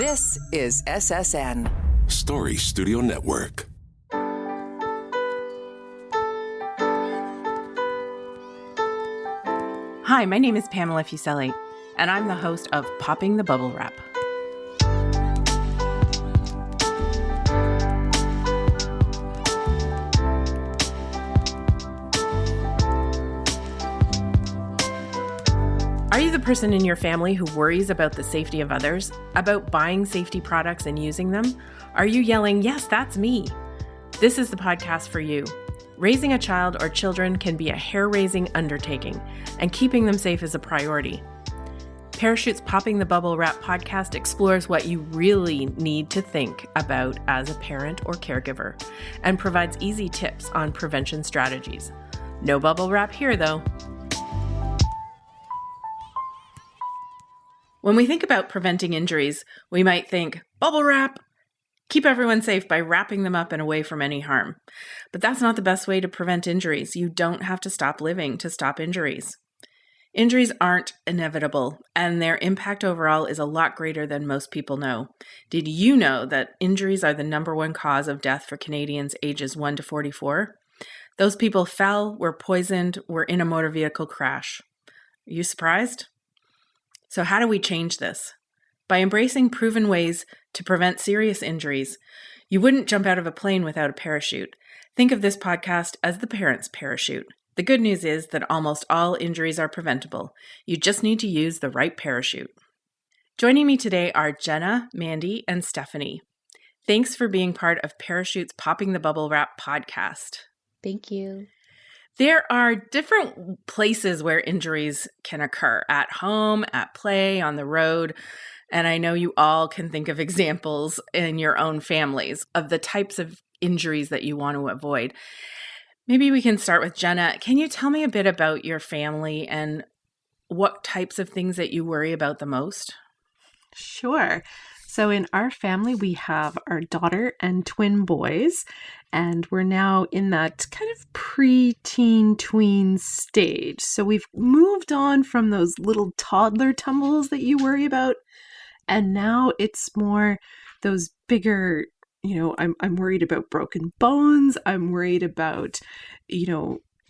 This is SSN. Story Studio Network. Hi, my name is Pamela Fuselli, and I'm the host of Popping the Bubble Wrap. Are you the person in your family who worries about the safety of others, about buying safety products and using them? Are you yelling, "Yes, that's me"? This is the podcast for you. Raising a child or children can be a hair-raising undertaking, and keeping them safe is a priority. Parachute's Popping the Bubble Wrap podcast explores what you really need to think about as a parent or caregiver, and provides easy tips on prevention strategies. No bubble wrap here, though. When we think about preventing injuries, we might think, bubble wrap, keep everyone safe by wrapping them up and away from any harm. But that's not the best way to prevent injuries. You don't have to stop living to stop injuries. Injuries aren't inevitable, and their impact overall is a lot greater than most people know. Did you know that injuries are the number one cause of death for Canadians ages 1 to 44? Those people fell, were poisoned, were in a motor vehicle crash. Are you surprised? So how do we change this? By embracing proven ways to prevent serious injuries. You wouldn't jump out of a plane without a parachute. Think of this podcast as the parent's parachute. The good news is that almost all injuries are preventable. You just need to use the right parachute. Joining me today are Jenna, Mandy, and Stephanie. Thanks for being part of Parachute's Popping the Bubble Wrap podcast. Thank you. There are different places where injuries can occur, at home, at play, on the road. And I know you all can think of examples in your own families of the types of injuries that you want to avoid. Maybe we can start with Jenna. Can you tell me a bit about your family and what types of things that you worry about the most? Sure. So in our family, we have our daughter and twin boys, and we're now in that kind of pre-teen tween stage. So we've moved on from those little toddler tumbles that you worry about, and now it's more those bigger, I'm worried about broken bones. I'm worried about,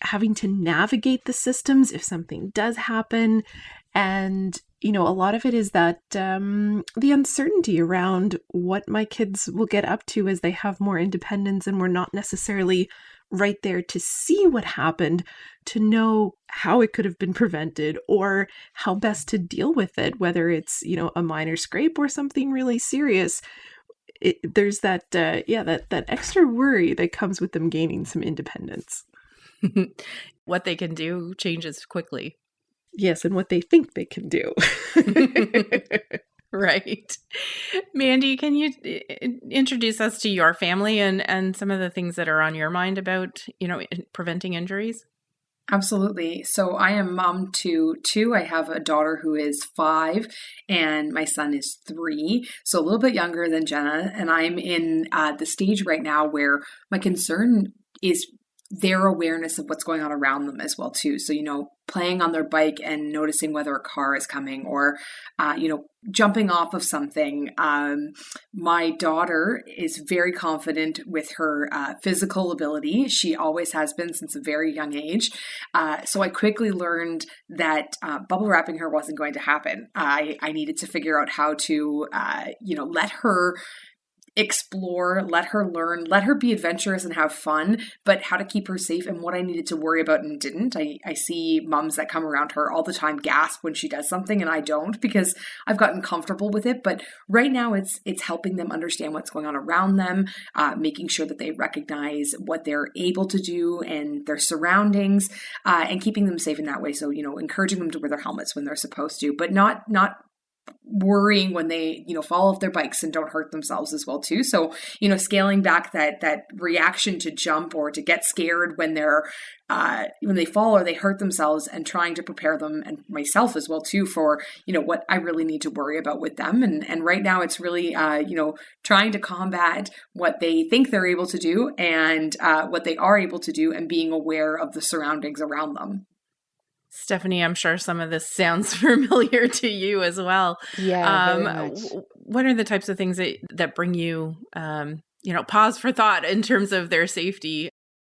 having to navigate the systems if something does happen. And, a lot of it is that the uncertainty around what my kids will get up to as they have more independence, and we're not necessarily right there to see what happened, to know how it could have been prevented or how best to deal with it, whether it's, a minor scrape or something really serious. There's that extra worry that comes with them gaining some independence. What they can do changes quickly. Yes, and what they think they can do. Right. Mandy, can you introduce us to your family and some of the things that are on your mind about, preventing injuries? Absolutely. So I am mom to two. I have a daughter who is 5 and my son is 3. So a little bit younger than Jenna. And I'm in the stage right now where my concern is their awareness of what's going on around them as well too. So, playing on their bike and noticing whether a car is coming or, jumping off of something. My daughter is very confident with her physical ability. She always has been since a very young age. So I quickly learned that bubble wrapping her wasn't going to happen. I needed to figure out how to, let her explore, let her learn, let her be adventurous and have fun, but how to keep her safe and what I needed to worry about and didn't. I see moms that come around her all the time gasp when she does something, and I don't because I've gotten comfortable with it. But right now it's helping them understand what's going on around them, making sure that they recognize what they're able to do and their surroundings, and keeping them safe in that way. So, encouraging them to wear their helmets when they're supposed to, but not worrying when they, fall off their bikes and don't hurt themselves as well too. So, scaling back that reaction to jump or to get scared when when they fall or they hurt themselves, and trying to prepare them and myself as well too for, what I really need to worry about with them. And right now it's really, trying to combat what they think they're able to do and what they are able to do, and being aware of the surroundings around them. Stephanie, I'm sure some of this sounds familiar to you as well. Yeah, very much. what are the types of things that bring you, pause for thought in terms of their safety?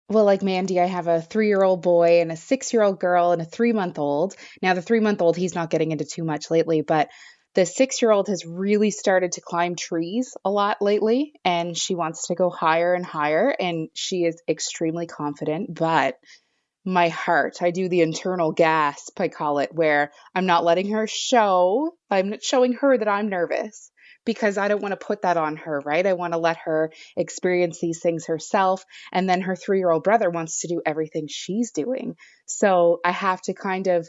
Well, like Mandy, I have a 3-year-old boy and a 6-year-old girl and a 3-month-old. Now, the 3-month-old, he's not getting into too much lately, but the 6-year-old has really started to climb trees a lot lately, and she wants to go higher and higher, and she is extremely confident, but my heart, I do the internal gasp, I call it, where I'm not letting her I'm not showing her that I'm nervous because I don't want to put that on her, right? I want to let her experience these things herself. And then her 3-year-old brother wants to do everything she's doing. So I have to kind of,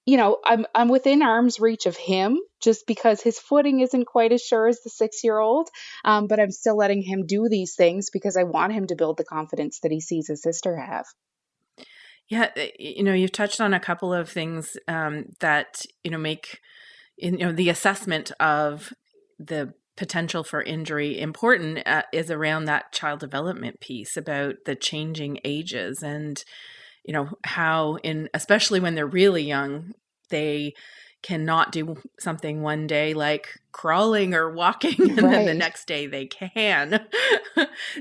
I'm within arm's reach of him just because his footing isn't quite as sure as the 6-year-old. But I'm still letting him do these things because I want him to build the confidence that he sees his sister have. Yeah, you've touched on a couple of things that, make, the assessment of the potential for injury important is around that child development piece about the changing ages and, how especially when they're really young, they cannot do something one day like crawling or walking and then the next day they can.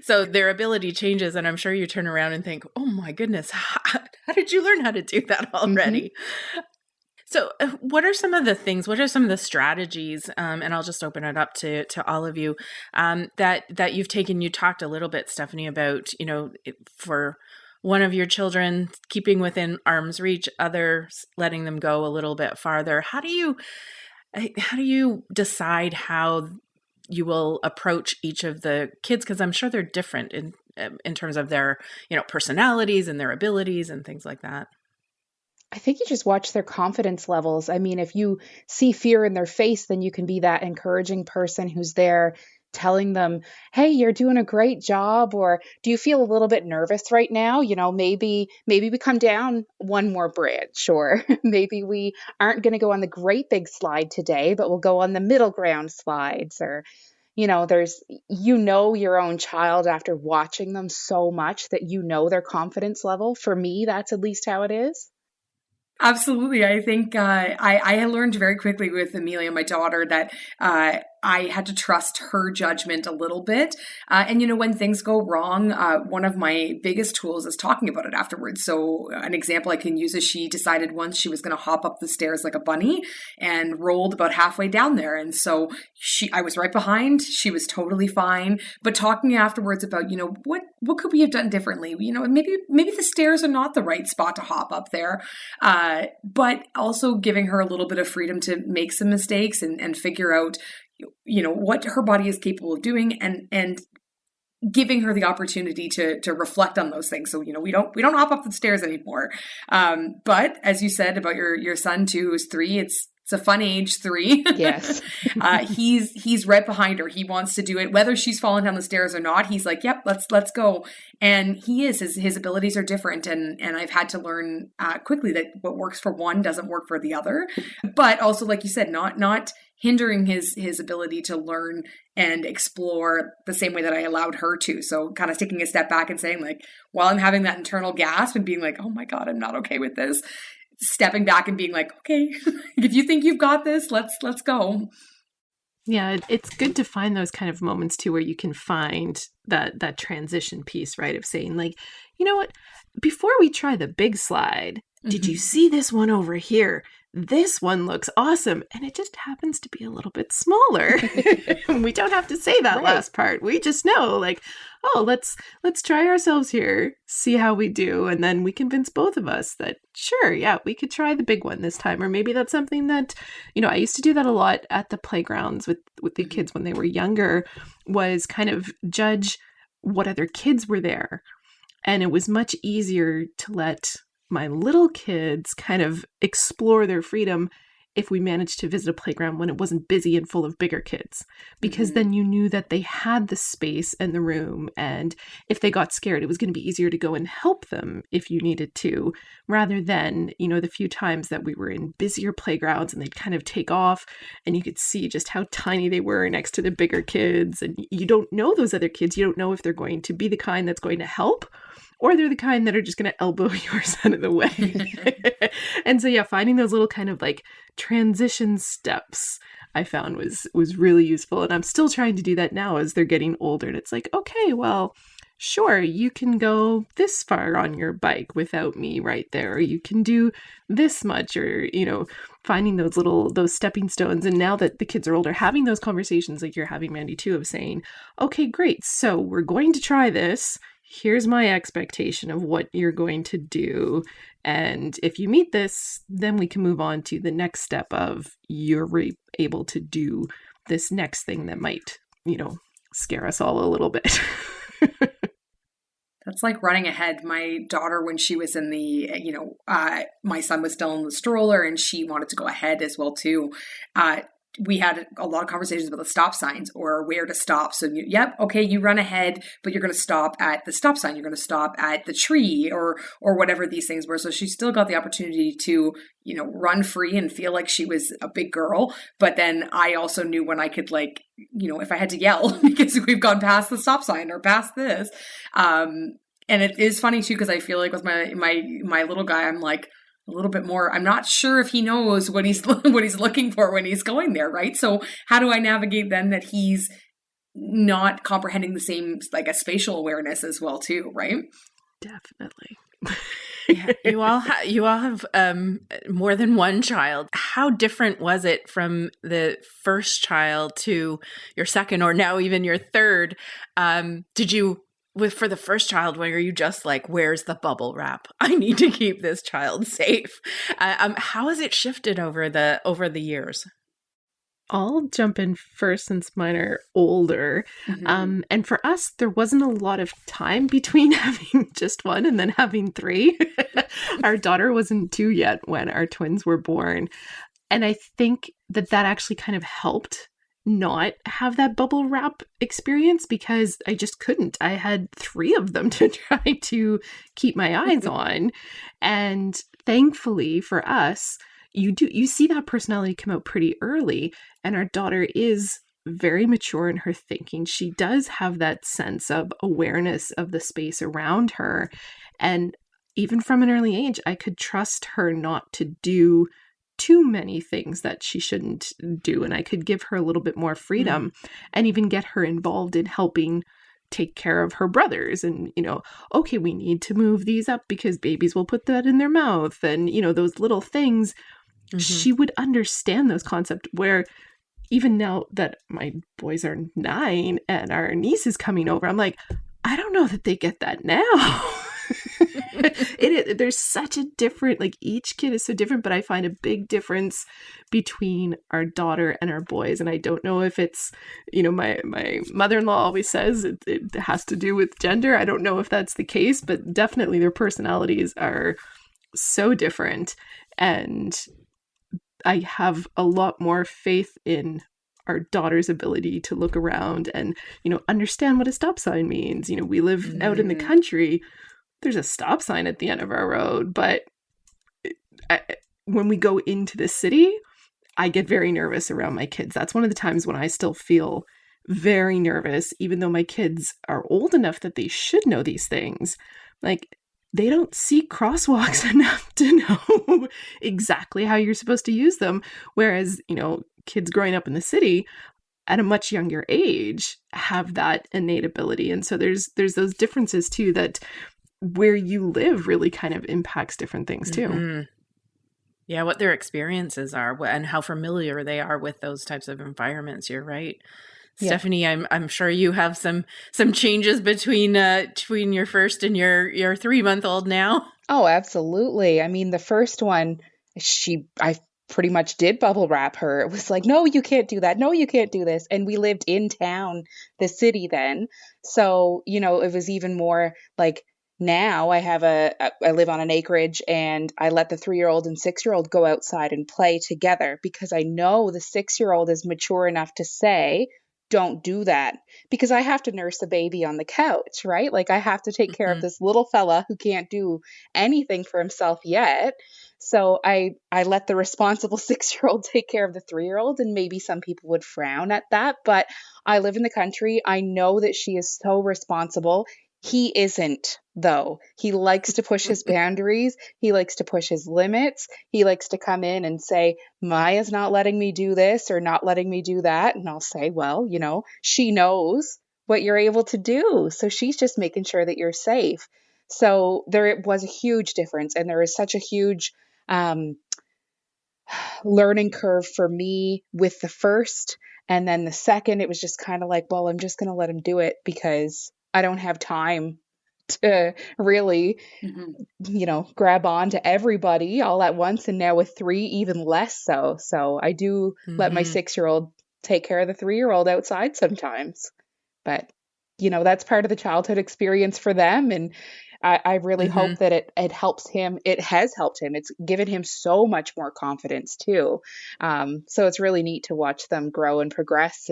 So their ability changes, and I'm sure you turn around and think, oh my goodness, how did you learn how to do that already? Mm-hmm. So what are some of the strategies, and I'll just open it up to all of you, that you've taken? You talked a little bit, Stephanie, about, for one of your children keeping within arm's reach, others letting them go a little bit farther. How do you decide how you will approach each of the kids? Because I'm sure they're different in terms of their, personalities and their abilities and things like that. I think you just watch their confidence levels. I mean, if you see fear in their face, then you can be that encouraging person who's there telling them, hey, you're doing a great job. Or do you feel a little bit nervous right now? Maybe we come down one more bridge, or maybe we aren't going to go on the great big slide today, but we'll go on the middle ground slides. Or, there's, your own child after watching them so much that their confidence level. For me, that's at least how it is. Absolutely. I think I learned very quickly with Amelia, my daughter, that I had to trust her judgment a little bit. And when things go wrong, one of my biggest tools is talking about it afterwards. So an example I can use is she decided once she was going to hop up the stairs like a bunny and rolled about halfway down there. And so I was right behind. She was totally fine. But talking afterwards about, what could we have done differently? Maybe the stairs are not the right spot to hop up there. But also giving her a little bit of freedom to make some mistakes and figure out, what her body is capable of doing, and giving her the opportunity to reflect on those things. So, we don't hop up the stairs anymore. But as you said about your son too, who's 3, it's a fun age, 3. Yes. He's right behind her. He wants to do it, whether she's falling down the stairs or not. He's like, yep, let's go. And his abilities are different. And I've had to learn quickly that what works for one doesn't work for the other. But also, like you said, not hindering his ability to learn and explore the same way that I allowed her to. So kind of taking a step back and saying, like, while I'm having that internal gasp and being like, oh my God, I'm not okay with this, stepping back and being like, okay, if you think you've got this, let's go. Yeah, it's good to find those kind of moments too, where you can find that transition piece, right? Of saying, like, you know what, before we try the big slide, did you see this one over here? This one looks awesome. And it just happens to be a little bit smaller. We don't have to say that last part. We just know, like, oh, let's try ourselves here, see how we do. And then we convince both of us that, sure, yeah, we could try the big one this time. Or maybe that's something that, I used to do that a lot at the playgrounds with the kids when they were younger, was kind of judge what other kids were there. And it was much easier to let my little kids kind of explore their freedom if we managed to visit a playground when it wasn't busy and full of bigger kids, because then you knew that they had the space and the room. And if they got scared, it was going to be easier to go and help them if you needed to, rather than, the few times that we were in busier playgrounds and they'd kind of take off and you could see just how tiny they were next to the bigger kids. And you don't know those other kids. You don't know if they're going to be the kind that's going to help, or they're the kind that are just going to elbow yours out of the way. And so, yeah, finding those little kind of like transition steps, I found was really useful. And I'm still trying to do that now as they're getting older. And it's like, okay, well, sure, you can go this far on your bike without me right there, or you can do this much, or, finding those stepping stones. And now that the kids are older, having those conversations like you're having, Mandy, too, of saying, okay, great. So we're going to try this. Here's my expectation of what you're going to do. And if you meet this, then we can move on to the next step of you're able to do this next thing that might, scare us all a little bit. That's like running ahead. My daughter, when she was in the, my son was still in the stroller and she wanted to go ahead as well too. We had a lot of conversations about the stop signs or where to stop. So, you run ahead, but you're going to stop at the stop sign. You're going to stop at the tree or whatever these things were. So she still got the opportunity to, run free and feel like she was a big girl. But then I also knew when I could, if I had to yell because we've gone past the stop sign or past this. And it is funny too, because I feel like with my little guy, I'm like, a little bit more. I'm not sure if he knows what he's looking for when he's going there, right? So how do I navigate then that he's not comprehending the same, like a spatial awareness as well too, right? Definitely. Yeah, you all have more than one child. How different was it from the first child to your second, or now even your third? For the first child, where you just like, where's the bubble wrap? I need to keep this child safe. How has it shifted over the years? I'll jump in first since mine are older. Mm-hmm. And for us, there wasn't a lot of time between having just one and then having three. Our daughter wasn't 2 yet when our twins were born. And I think that actually kind of helped not have that bubble wrap experience, because I just couldn't. I had 3 of them to try to keep my eyes on. And thankfully for us, you see that personality come out pretty early, and our daughter is very mature in her thinking. She does have that sense of awareness of the space around her. And even from an early age, I could trust her not to do too many things that she shouldn't do. And I could give her a little bit more freedom and even get her involved in helping take care of her brothers. And, okay, we need to move these up because babies will put that in their mouth. And, those little things, she would understand those concepts, where even now that my boys are 9 and our niece is coming over, I'm like, I don't know that they get that now. There's such a different, each kid is so different, but I find a big difference between our daughter and our boys. And I don't know if it's, my mother-in-law always says it has to do with gender. I don't know if that's the case, but definitely their personalities are so different. And I have a lot more faith in our daughter's ability to look around and, understand what a stop sign means. We live out in the country. There's a stop sign at the end of our road, but when we go into the city, I get very nervous around my kids. That's one of the times when I still feel very nervous, even though my kids are old enough that they should know these things. They don't see crosswalks enough to know exactly how you're supposed to use them. Whereas, kids growing up in the city at a much younger age have that innate ability. And so there's those differences too, that where you live really kind of impacts different things too. Mm-hmm. Yeah, what their experiences are and how familiar they are with those types of environments. You're right. Yeah. Stephanie, I'm sure you have some changes between your first and your 3-month-old now. Oh, absolutely. I mean, the first one, I pretty much did bubble wrap her. It was like, no, you can't do that. No, you can't do this. And we lived in town, the city then. So, it was even more like, now I live on an acreage, and I let the 3-year-old and 6-year-old go outside and play together, because I know the 6-year-old is mature enough to say, don't do that, because I have to nurse a baby on the couch, right? I have to take care of this little fella who can't do anything for himself yet. So I let the responsible 6-year-old take care of the 3-year-old, and maybe some people would frown at that, but I live in the country. I know that she is so responsible. He isn't, though. He likes to push his boundaries. He likes to push his limits. He likes to come in and say, Maya's not letting me do this or not letting me do that. And I'll say, well, she knows what you're able to do. So she's just making sure that you're safe. So there was a huge difference. And there is such a huge learning curve for me with the first. And then the second, it was just kind of like, well, I'm just going to let him do it because I don't have time to really, grab on to everybody all at once. And now with 3, even less so. So I do let my 6-year-old take care of the 3-year-old outside sometimes. But, that's part of the childhood experience for them. And I really hope that it helps him. It has helped him. It's given him so much more confidence too. So it's really neat to watch them grow and progress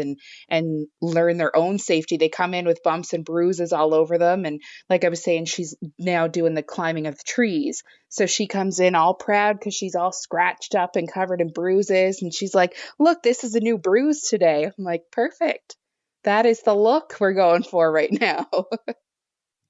and learn their own safety. They come in with bumps and bruises all over them. And like I was saying, she's now doing the climbing of the trees. So she comes in all proud because she's all scratched up and covered in bruises. And she's like, look, this is a new bruise today. I'm like, perfect. That is the look we're going for right now.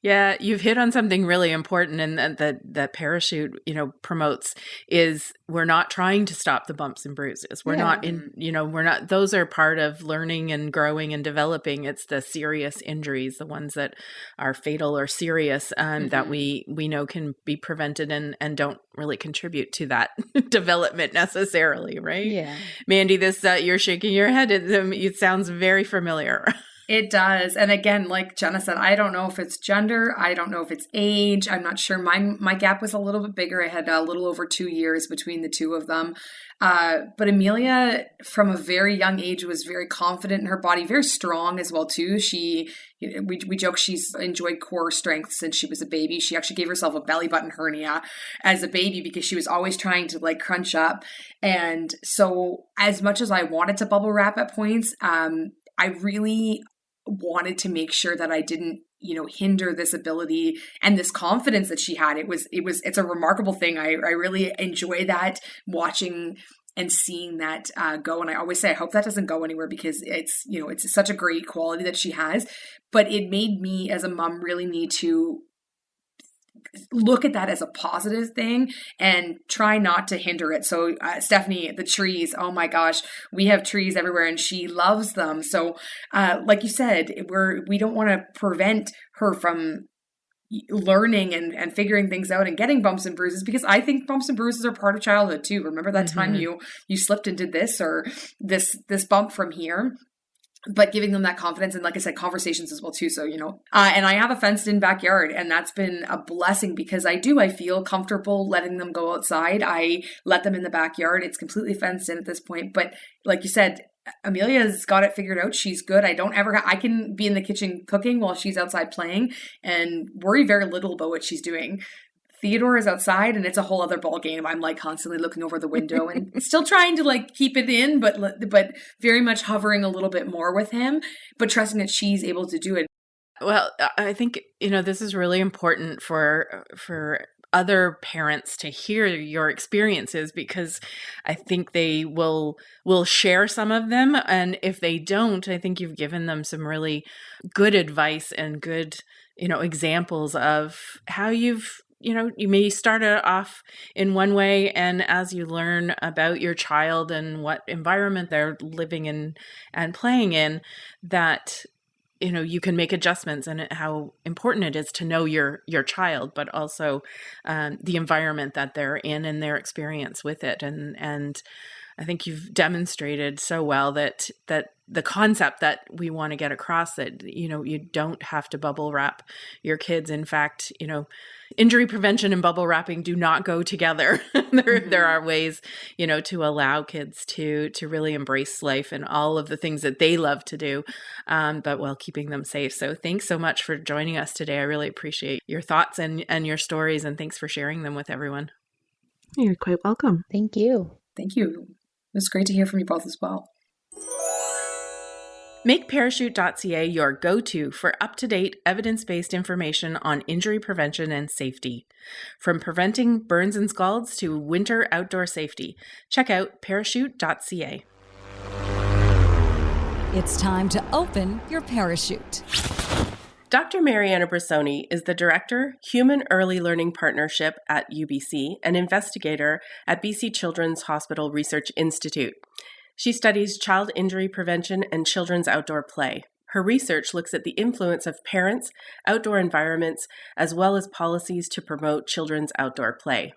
Yeah, you've hit on something really important, and that parachute, promotes is we're not trying to stop the bumps and bruises. We're not we're not, those are part of learning and growing and developing. It's the serious injuries, the ones that are fatal or serious, that we know can be prevented and don't really contribute to that development necessarily, right? Yeah. Mandy, this, you're shaking your head. It sounds very familiar. It does. And again, like Jenna said, I don't know if it's gender. I don't know if it's age. I'm not sure. My gap was a little bit bigger. I had a little over 2 years between the two of them. But Amelia, from a very young age, was very confident in her body, very strong as well, too. We joke she's enjoyed core strength since she was a baby. She actually gave herself a belly button hernia as a baby because she was always trying to crunch up. And so as much as I wanted to bubble wrap at points, I really wanted to make sure that I didn't, hinder this ability and this confidence that she had. It's a remarkable thing. I really enjoy that, watching and seeing that go. And I always say, I hope that doesn't go anywhere because it's such a great quality that she has, but it made me as a mom really need to look at that as a positive thing and try not to hinder it. So Stephanie, the trees, oh my gosh, we have trees everywhere and she loves them. So like you said, we don't want to prevent her from learning and figuring things out and getting bumps and bruises, because I think bumps and bruises are part of childhood too. Remember that time you slipped and did this or this bump from here? But giving them that confidence and, like I said, conversations as well too. So, and I have a fenced in backyard, and that's been a blessing because I feel comfortable letting them go outside. I let them in the backyard. It's completely fenced in at this point. But like you said, Amelia's got it figured out. She's good. I can be in the kitchen cooking while she's outside playing and worry very little about what she's doing. Theodore is outside and it's a whole other ball game. I'm constantly looking over the window and still trying to keep it in, but very much hovering a little bit more with him, but trusting that she's able to do it. Well, I think, this is really important for other parents to hear your experiences, because I think they will share some of them. And if they don't, I think you've given them some really good advice and good, examples of how you may start off in one way, and as you learn about your child and what environment they're living in and playing in, that, you can make adjustments, and how important it is to know your child, but also the environment that they're in and their experience with it. And I think you've demonstrated so well that the concept that we want to get across, that, you don't have to bubble wrap your kids. In fact, injury prevention and bubble wrapping do not go together. There are ways, to allow kids to really embrace life and all of the things that they love to do, but while keeping them safe. So thanks so much for joining us today. I really appreciate your thoughts and your stories, and thanks for sharing them with everyone. You're quite welcome. Thank you. Thank you. It was great to hear from you both as well. Make parachute.ca your go-to for up-to-date, evidence-based information on injury prevention and safety. From preventing burns and scalds to winter outdoor safety, check out parachute.ca. It's time to open your parachute. Dr. Mariana Bressoni is the Director, Human Early Learning Partnership at UBC and investigator at BC Children's Hospital Research Institute. She studies child injury prevention and children's outdoor play. Her research looks at the influence of parents, outdoor environments, as well as policies to promote children's outdoor play.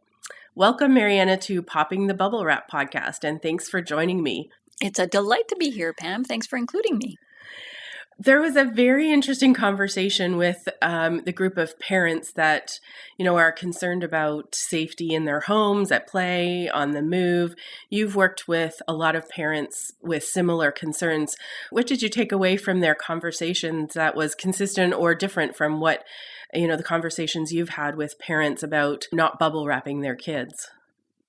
Welcome, Mariana, to Popping the Bubble Wrap podcast, and thanks for joining me. It's a delight to be here, Pam. Thanks for including me. There was a very interesting conversation with the group of parents that, are concerned about safety in their homes, at play, on the move. You've worked with a lot of parents with similar concerns. What did you take away from their conversations that was consistent or different from what, the conversations you've had with parents about not bubble wrapping their kids?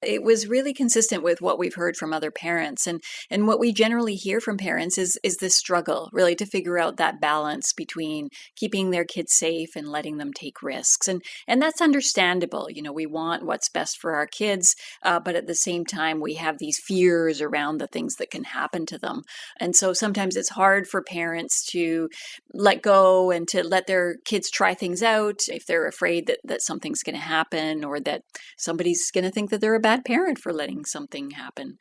It was really consistent with what we've heard from other parents. And what we generally hear from parents is this struggle, really, to figure out that balance between keeping their kids safe and letting them take risks. And that's understandable. We want what's best for our kids, but at the same time, we have these fears around the things that can happen to them. And so sometimes it's hard for parents to let go and to let their kids try things out if they're afraid that something's going to happen or that somebody's going to think that they're a bad parent for letting something happen.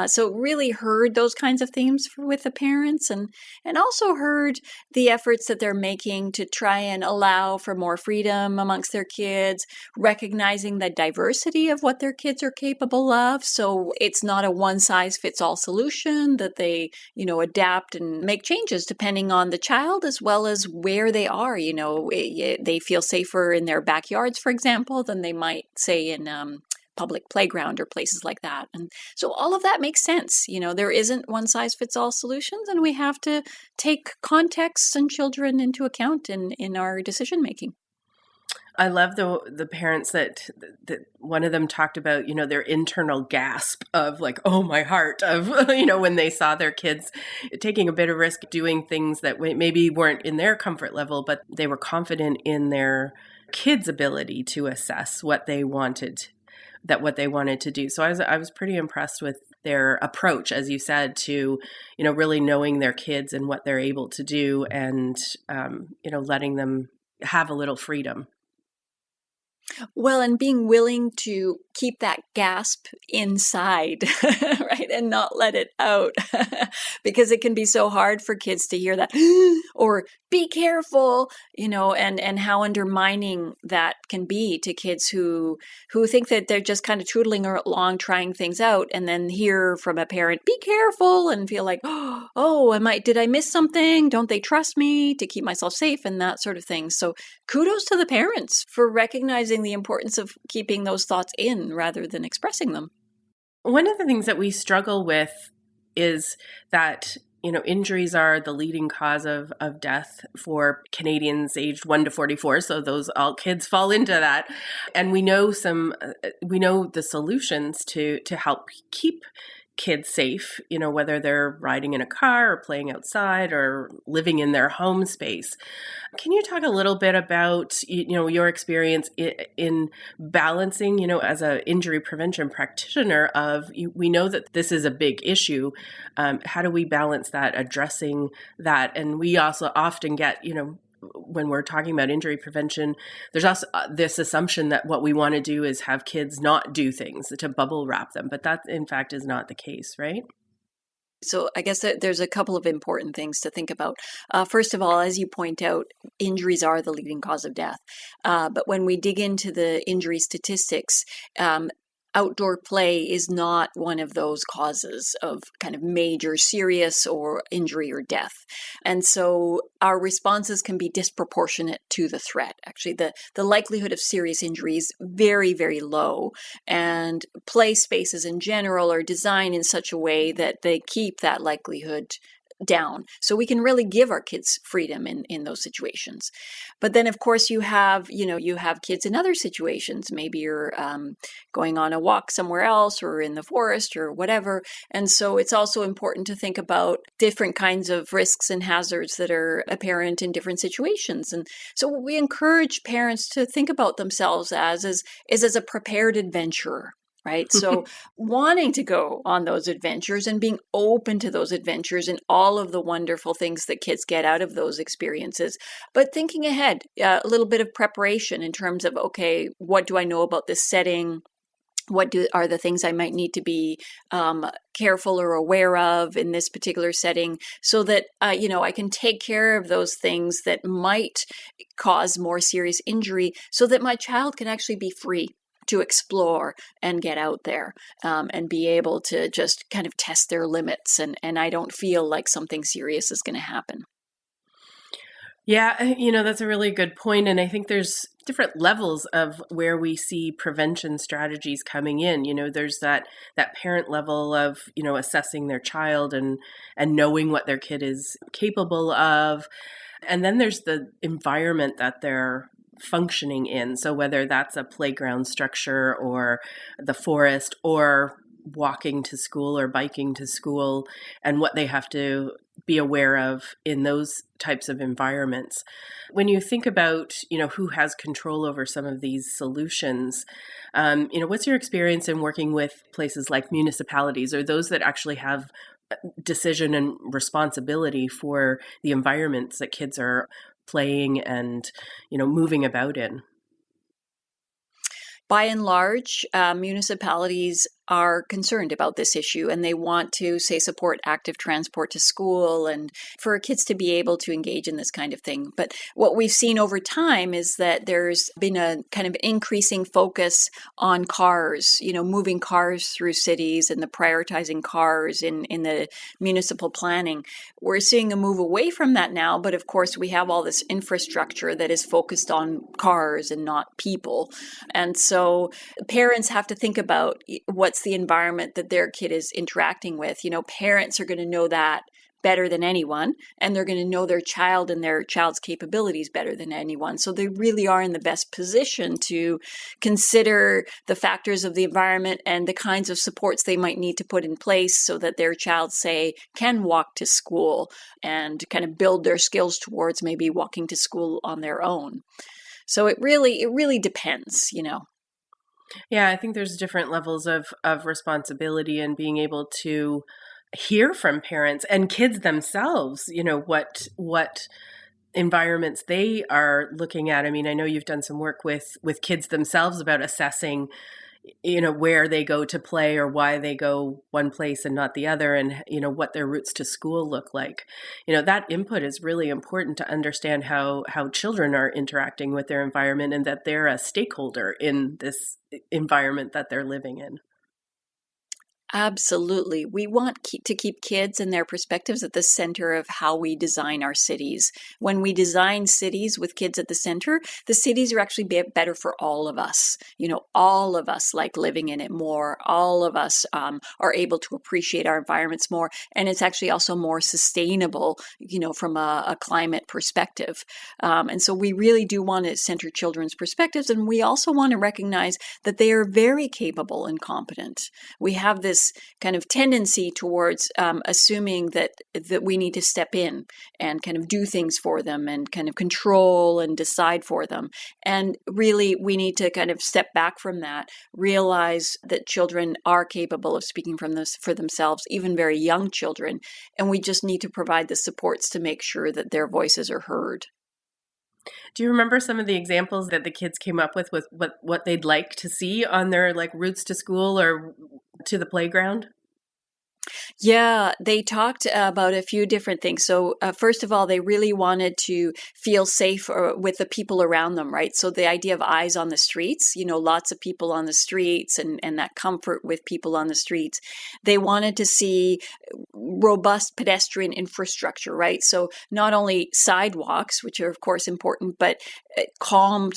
So really heard those kinds of themes with the parents and also heard the efforts that they're making to try and allow for more freedom amongst their kids, recognizing the diversity of what their kids are capable of. So it's not a one-size-fits-all solution, that they, adapt and make changes depending on the child as well as where they are. They feel safer in their backyards, for example, than they might say in public playground or places like that. And so all of that makes sense. There isn't one size fits all solutions, and we have to take contexts and children into account in our decision making. I love the parents that one of them talked about, their internal gasp of like, oh, my heart, of, when they saw their kids taking a bit of risk, doing things that maybe weren't in their comfort level, but they were confident in their kids' ability to assess what they wanted to do. So I was pretty impressed with their approach, as you said, to, really knowing their kids and what they're able to do and, letting them have a little freedom. Well, and being willing to keep that gasp inside, right, and not let it out, because it can be so hard for kids to hear that, or be careful, and how undermining that can be to kids who think that they're just kind of tootling along, trying things out, and then hear from a parent, be careful, and feel like, oh, did I miss something? Don't they trust me to keep myself safe, and that sort of thing. So kudos to the parents for recognizing the importance of keeping those thoughts in rather than expressing them. One of the things that we struggle with is that, injuries are the leading cause of death for Canadians aged 1 to 44. So those all kids fall into that. And we know the solutions to help keep kids safe, whether they're riding in a car or playing outside or living in their home space. Can you talk a little bit about, your experience in balancing, as an injury prevention practitioner we know that this is a big issue. How do we balance that, addressing that? And we also often get, when we're talking about injury prevention, there's also this assumption that what we want to do is have kids not do things, to bubble wrap them. But that, in fact, is not the case, right? So I guess that there's a couple of important things to think about. First of all, as you point out, injuries are the leading cause of death. But when we dig into the injury statistics, outdoor play is not one of those causes of kind of major serious or injury or death. And so our responses can be disproportionate to the threat. Actually, the likelihood of serious injury is very, very low. And play spaces in general are designed in such a way that they keep that likelihood down. So we can really give our kids freedom in those situations. But then, of course, you have kids in other situations. Maybe you're going on a walk somewhere else or in the forest or whatever. And so it's also important to think about different kinds of risks and hazards that are apparent in different situations. And so we encourage parents to think about themselves as a prepared adventurer. right? So wanting to go on those adventures and being open to those adventures and all of the wonderful things that kids get out of those experiences, but thinking ahead, a little bit of preparation in terms of, okay, what do I know about this setting? What are the things I might need to be careful or aware of in this particular setting, so that I can take care of those things that might cause more serious injury, so that my child can actually be free to explore and get out there, and be able to just kind of test their limits, and I don't feel like something serious is going to happen. Yeah, that's a really good point. And I think there's different levels of where we see prevention strategies coming in. There's that parent level of, assessing their child and knowing what their kid is capable of. And then there's the environment that they're functioning in. So whether that's a playground structure or the forest or walking to school or biking to school, and what they have to be aware of in those types of environments. When you think about, who has control over some of these solutions, what's your experience in working with places like municipalities or those that actually have decision and responsibility for the environments that kids are playing and, moving about in? By and large, municipalities are concerned about this issue, and they want to, say, support active transport to school and for kids to be able to engage in this kind of thing. But what we've seen over time is that there's been a kind of increasing focus on cars, moving cars through cities and the prioritizing cars in the municipal planning. We're seeing a move away from that now, but of course we have all this infrastructure that is focused on cars and not people. And so parents have to think about what's the environment that their kid is interacting with. Parents are going to know that better than anyone, and they're going to know their child and their child's capabilities better than anyone. So they really are in the best position to consider the factors of the environment and the kinds of supports they might need to put in place so that their child, say, can walk to school and kind of build their skills towards maybe walking to school on their own. So it really depends. Yeah, I think there's different levels of responsibility and being able to hear from parents and kids themselves, what environments they are looking at. I mean, I know you've done some work with kids themselves about assessing, where they go to play or why they go one place and not the other, and, what their routes to school look like. That input is really important to understand how children are interacting with their environment and that they're a stakeholder in this environment that they're living in. Absolutely. We want to keep kids and their perspectives at the center of how we design our cities. When we design cities with kids at the center, the cities are actually better for all of us. All of us like living in it more. All of us are able to appreciate our environments more. And it's actually also more sustainable, from a climate perspective. And so we really do want to center children's perspectives. And we also want to recognize that they are very capable and competent. We have this kind of tendency towards assuming that we need to step in and kind of do things for them and kind of control and decide for them. And really, we need to kind of step back from that, realize that children are capable of speaking for themselves, even very young children, and we just need to provide the supports to make sure that their voices are heard. Do you remember some of the examples that the kids came up with what they'd like to see on their routes to school or to the playground? Yeah, they talked about a few different things. So first of all, they really wanted to feel safe with the people around them, right? So the idea of eyes on the streets, lots of people on the streets and that comfort with people on the streets. They wanted to see robust pedestrian infrastructure, right? So not only sidewalks, which are of course important, but calm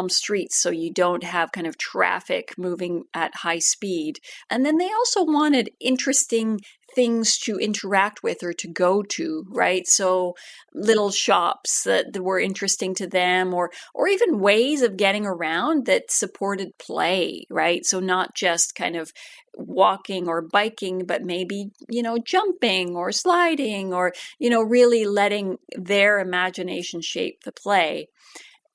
streets so you don't have kind of traffic moving at high speed. And then they also wanted interesting things to interact with or to go to, right? So little shops that were interesting to them, or even ways of getting around that supported play, right? So not just kind of walking or biking, but maybe, jumping or sliding or, really letting their imagination shape the play.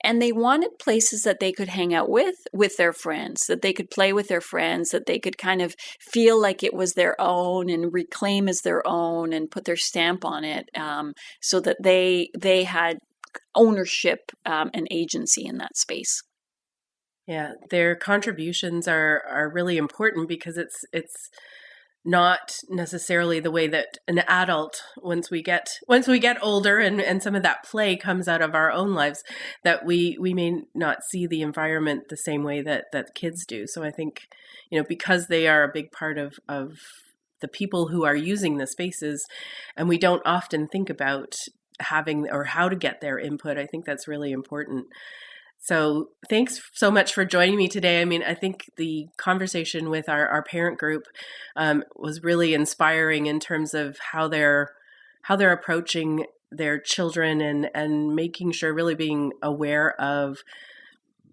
And they wanted places that they could hang out with their friends, that they could play with their friends, that they could kind of feel like it was their own and reclaim as their own and put their stamp on it, so that they had ownership and agency in that space. Yeah, their contributions are really important because it's not necessarily the way that an adult, once we get older and some of that play comes out of our own lives, that we may not see the environment the same way that kids do. So I think, because they are a big part of the people who are using the spaces, and we don't often think about having or how to get their input, I think that's really important. So thanks so much for joining me today. I mean, I think the conversation with our parent group was really inspiring in terms of how they're approaching their children and making sure, really being aware of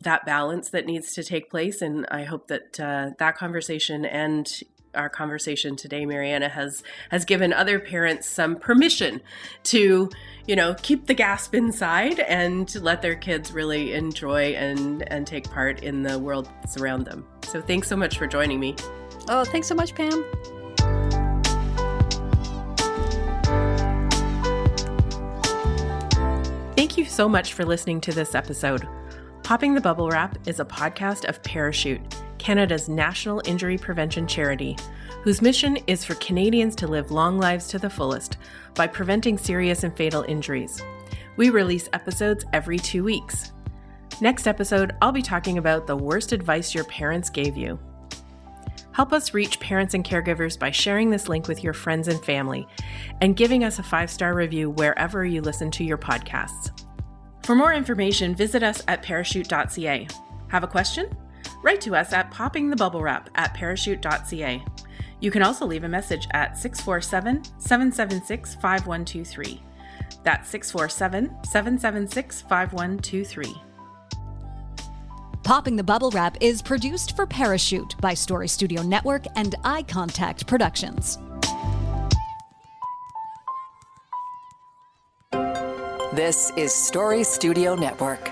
that balance that needs to take place. And I hope that that conversation and our conversation today, Mariana, has given other parents some permission to, keep the gasp inside and let their kids really enjoy and take part in the world that's around them. So thanks so much for joining me. Oh, thanks so much, Pam. Thank you so much for listening to this episode. Popping the Bubble Wrap is a podcast of Parachute, Canada's national injury prevention charity, whose mission is for Canadians to live long lives to the fullest by preventing serious and fatal injuries. We release episodes every 2 weeks. Next episode, I'll be talking about the worst advice your parents gave you. Help us reach parents and caregivers by sharing this link with your friends and family and giving us a 5-star review wherever you listen to your podcasts. For more information, visit us at parachute.ca. Have a question? Write to us at poppingthebubblewrap@parachute.ca. You can also leave a message at 647-776-5123. That's 647-776-5123. Popping the Bubble Wrap is produced for Parachute by Story Studio Network and Eye Contact Productions. This is Story Studio Network.